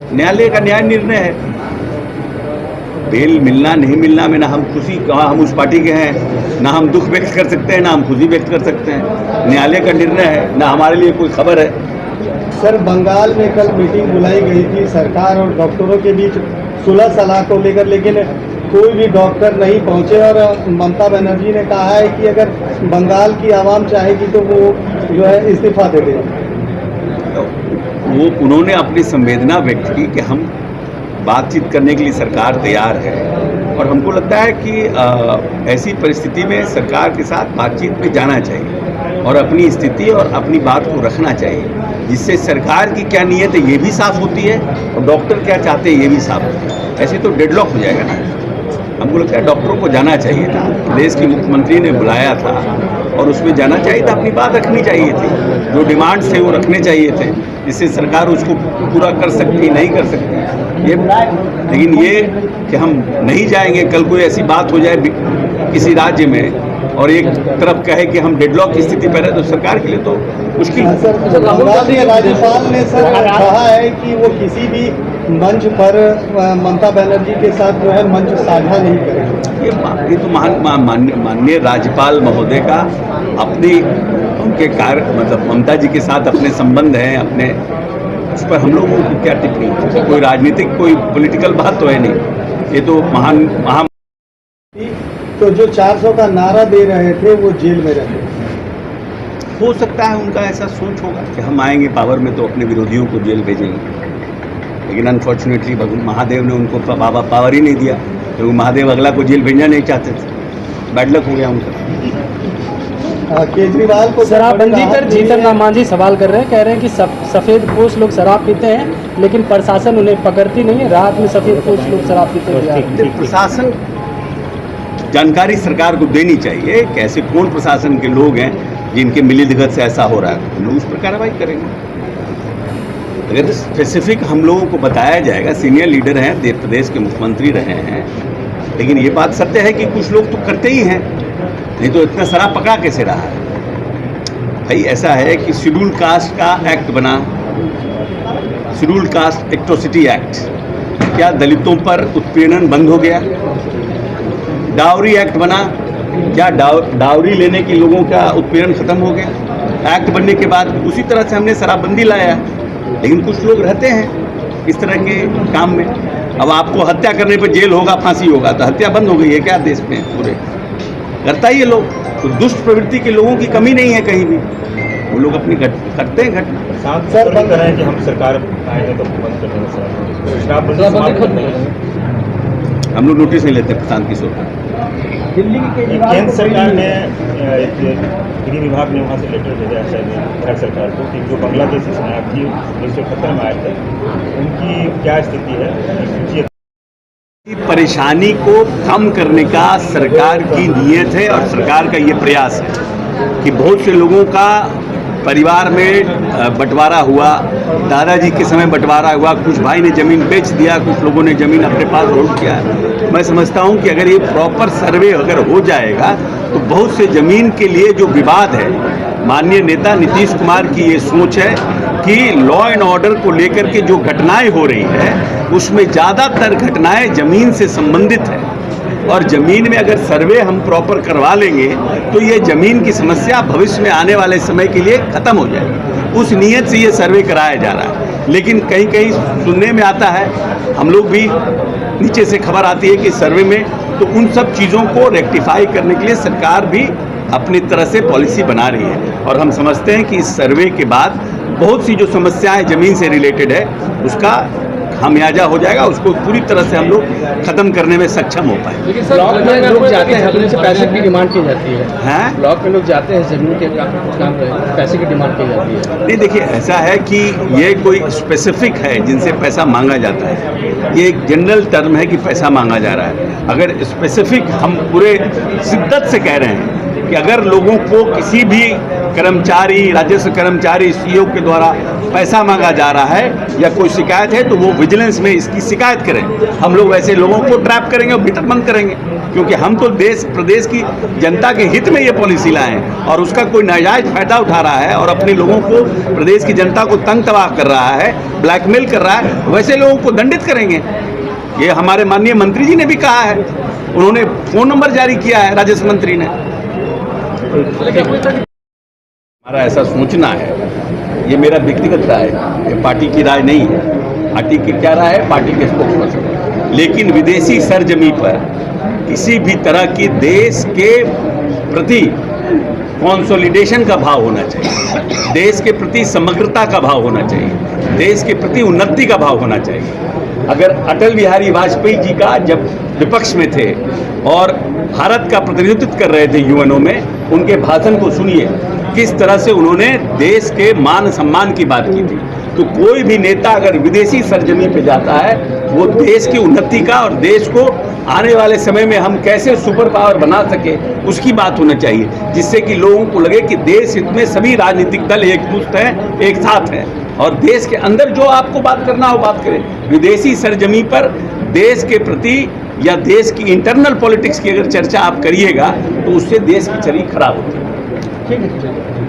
न्यायालय का न्याय निर्णय है। बेल मिलना नहीं मिलना में ना हम खुशी कहाँ हम उस पार्टी के हैं, ना हम दुख व्यक्त कर सकते हैं, ना हम खुशी व्यक्त कर सकते हैं। न्यायालय का निर्णय है, ना हमारे लिए कोई खबर है। सर, बंगाल में कल मीटिंग बुलाई गई थी सरकार और डॉक्टरों के बीच सुलह सलाह को लेकर, लेकिन कोई भी डॉक्टर नहीं पहुंचे और ममता बनर्जी ने कहा है कि अगर बंगाल की आवाम चाहेगी तो वो जो है इस्तीफा दे देगी। वो उन्होंने अपनी संवेदना व्यक्त की कि हम बातचीत करने के लिए सरकार तैयार है, और हमको लगता है कि ऐसी परिस्थिति में सरकार के साथ बातचीत में जाना चाहिए और अपनी स्थिति और अपनी बात को रखना चाहिए, जिससे सरकार की क्या नीयत है ये भी साफ होती है और डॉक्टर क्या चाहते हैं ये भी साफ होती है। ऐसे तो डेडलॉक हो जाएगा ना। हमको लगता है डॉक्टरों को जाना चाहिए था, प्रदेश के मुख्यमंत्री ने बुलाया था और उसमें जाना चाहिए था, अपनी बात रखनी चाहिए थी, जो डिमांड्स थे वो रखने चाहिए थे, जिससे सरकार उसको पूरा कर सकती नहीं कर सकती। लेकिन ये कि हम नहीं जाएंगे, कल कोई ऐसी बात हो जाए किसी राज्य में और एक तरफ कहे कि हम डेडलॉक की स्थिति पर है, तो सरकार के लिए तो मुश्किल है। सर, राज्यपाल ने सर कहा है कि वो किसी भी मंच पर ममता बनर्जी के साथ जो है मंच साझा नहीं करेंगे। ये तो माननीय राज्यपाल महोदय का अपनी उनके कार्य मतलब ममता जी के साथ अपने संबंध हैं, अपने उस पर हम लोगों को क्या टिप्पणी। कोई राजनीतिक कोई पॉलिटिकल बात तो है नहीं, ये तो महा तो जो 400 का नारा दे रहे थे वो जेल में रहे। हो सकता है उनका ऐसा सोच होगा कि हम आएंगे पावर में तो अपने विरोधियों को जेल भेजेंगे, लेकिन अनफॉर्चुनेटली महादेव ने उनको पावर ही नहीं दिया, क्योंकि महादेव अगला को जेल भेजना नहीं चाहते थे। बैड लक हो गया उनका। केजरीवाल को शराबबंदी पर जीतन राम मांझी सवाल कर रहे हैं, कह रहे हैं कि सफ़ेद पोश लोग शराब पीते हैं लेकिन प्रशासन उन्हें पकड़ती नहीं है। रात में सफ़ेद पोश लोग शराब पीते हैं। प्रशासन जानकारी सरकार को देनी चाहिए कि ऐसे कौन प्रशासन के लोग हैं जिनके मिलीभगत से ऐसा हो रहा है, हम लोग उस पर कार्रवाई करेंगे। अगर स्पेसिफिक हम लोगों को बताया जाएगा, सीनियर लीडर हैं, प्रदेश के मुख्यमंत्री रहे हैं, लेकिन ये बात सत्य है कि कुछ लोग तो करते ही हैं, नहीं तो इतना शराब पकड़ा कैसे रहा है। भाई ऐसा है कि शेड्यूल कास्ट का एक्ट बना, शेड्यूल कास्ट एट्रोसिटी एक्ट, क्या दलितों पर उत्पीड़न बंद हो गया? डाउरी एक्ट बना, क्या डाउरी लेने के लोगों का उत्पीड़न खत्म हो गया? एक्ट बनने के बाद उसी तरह से हमने शराबबंदी लाया, लेकिन कुछ लोग रहते हैं इस तरह के काम में। अब आपको हत्या करने पर जेल होगा, फांसी होगा, तो हत्या बंद हो गई है क्या देश में? पूरे करता ही ये लोग, तो दुष्ट प्रवृत्ति के लोगों की कमी नहीं है कहीं भी, वो लोग अपनी करते हैं घटना। सर बंद कर रहे हैं कि हम सरकार आएंगे तो बंद कर देंगे। हम लोग नोटिस नहीं लेते प्रशांत किशोर का। दिल्ली के केंद्र सरकार ने गृह विभाग ने वहाँ से लेटर भेजा है शायद सरकार को कि जो बांग्लादेशी शरणार्थी 1971 में आए थे उनकी क्या स्थिति है। परेशानी को कम करने का सरकार की नीयत है और सरकार का ये प्रयास है कि बहुत से लोगों का परिवार में बंटवारा हुआ, दादाजी के समय बंटवारा हुआ, कुछ भाई ने ज़मीन बेच दिया, कुछ लोगों ने ज़मीन अपने पास होल्ड किया। मैं समझता हूं कि अगर ये प्रॉपर सर्वे अगर हो जाएगा तो बहुत से ज़मीन के लिए जो विवाद है, माननीय नेता नीतीश कुमार की ये सोच है कि लॉ एंड ऑर्डर को लेकर के जो घटनाएं हो रही है उसमें ज़्यादातर घटनाएं ज़मीन से संबंधित है, और ज़मीन में अगर सर्वे हम प्रॉपर करवा लेंगे तो ये ज़मीन की समस्या भविष्य में आने वाले समय के लिए ख़त्म हो जाएगी। उस नीयत से ये सर्वे कराया जा रहा है, लेकिन कहीं कहीं सुनने में आता है, हम लोग भी नीचे से खबर आती है कि सर्वे में, तो उन सब चीज़ों को रेक्टिफाई करने के लिए सरकार भी अपनी तरह से पॉलिसी बना रही है, और हम समझते हैं कि इस सर्वे के बाद बहुत सी जो समस्याएँ ज़मीन से रिलेटेड है उसका खामियाजा हो जाएगा, उसको पूरी तरह से हम लोग खत्म करने में सक्षम हो पाए। लेकिन सर लोग जाते हैं, अपने से पैसे की डिमांड की जाती है। ब्लॉक में लोग जाते हैं, जमीन के काम पैसे की डिमांड की जाती है। नहीं, देखिए ऐसा है कि ये कोई स्पेसिफिक है जिनसे पैसा मांगा जाता है, ये एक जनरल टर्म है कि पैसा मांगा जा रहा है। अगर स्पेसिफिक हम पूरे शिद्दत से कह रहे हैं कि अगर लोगों को किसी भी कर्मचारी, राजस्व कर्मचारी, सीओ के द्वारा पैसा मांगा जा रहा है या कोई शिकायत है तो वो विजिलेंस में इसकी शिकायत करें। हम लोग वैसे लोगों को ट्रैप करेंगे और भीतर बंद करेंगे, क्योंकि हम तो देश प्रदेश की जनता के हित में ये पॉलिसी लाए हैं और उसका कोई नाजायज फायदा उठा रहा है और अपने लोगों को, प्रदेश की जनता को तंग तबाह कर रहा है, ब्लैकमेल कर रहा है, वैसे लोगों को दंडित करेंगे। ये हमारे माननीय मंत्री जी ने भी कहा है, उन्होंने फोन नंबर जारी किया है राजस्व मंत्री ने। हमारा ऐसा सोचना है, ये मेरा व्यक्तिगत राय है, ये पार्टी की राय नहीं है। पार्टी की क्या राय है, पार्टी के स्पोक्सपर्सन। लेकिन विदेशी सरजमी पर किसी भी तरह की देश के प्रति कंसोलिडेशन का भाव होना चाहिए, देश के प्रति समग्रता का भाव होना चाहिए, देश के प्रति उन्नति का भाव होना चाहिए। अगर अटल बिहारी वाजपेयी जी का जब विपक्ष में थे और भारत का प्रतिनिधित्व कर रहे थे यूएनओ में, उनके भाषण को सुनिए, किस तरह से उन्होंने देश के मान सम्मान की बात की थी। तो कोई भी नेता अगर विदेशी सरजमी पे जाता है, वो देश की उन्नति का और देश को आने वाले समय में हम कैसे सुपर पावर बना सके उसकी बात होना चाहिए, जिससे कि लोगों को लगे कि देश हित में सभी राजनीतिक दल एकजुट हैं, एक साथ हैं और देश के अंदर जो आपको बात करना हो बात करें। विदेशी सरजमी पर देश के प्रति या देश की इंटरनल पॉलिटिक्स की अगर चर्चा आप करिएगा तो उससे देश की छवि खराब होती है। ठीक है।